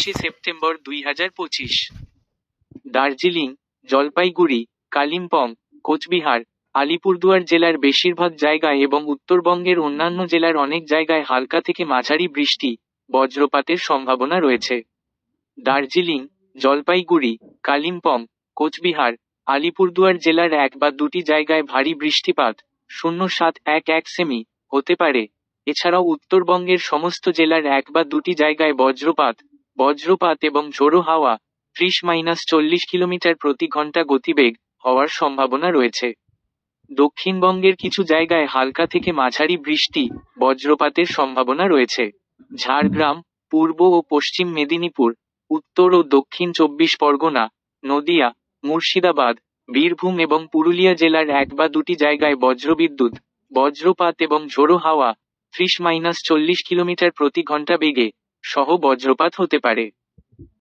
September 2025। Darjeeling, Jalpaiguri, Kalimpong, Cooch Behar, Alipurduar জেলার বেশিরভাগ জায়গায় এবং উত্তরবঙ্গের অন্যান্য জেলার অনেক জায়গায় হালকা থেকে মাঝারি বৃষ্টি, বজ্রপাতের সম্ভাবনা রয়েছে। দার্জিলিং, জলপাইগুড়ি, কালিম্পং, কোচবিহার, আলিপুরদুয়ার জেলার 1 বা 2টি জায়গায় ভারী বৃষ্টিপাত 0.711 সেমি হতে পারে। এছাড়াও উত্তরবঙ্গের সমস্ত জেলার 1 বা 2টি জায়গায় বজ্রপাত এবং ঝোড়ো হাওয়া 30-40 কিলোমিটার প্রতি ঘন্টা গতিবেগ হওয়ার সম্ভাবনা রয়েছে। দক্ষিণবঙ্গের কিছু জায়গায় হালকা থেকে মাঝারি বৃষ্টি, বজ্রপাতের সম্ভাবনা রয়েছে। ঝাড়গ্রাম, পূর্ব ও পশ্চিম মেদিনীপুর, উত্তর ও দক্ষিণ 24 পরগনা, নদিয়া, মুর্শিদাবাদ, বীরভূম এবং পুরুলিয়া জেলার 1 বা 2টি জায়গায় বজ্রবিদ্যুৎ, বজ্রপাত এবং ঝোড়ো হাওয়া 30-40 কিলোমিটার প্রতি ঘন্টা বেগে সহ বজ্রপাত হতে পারে।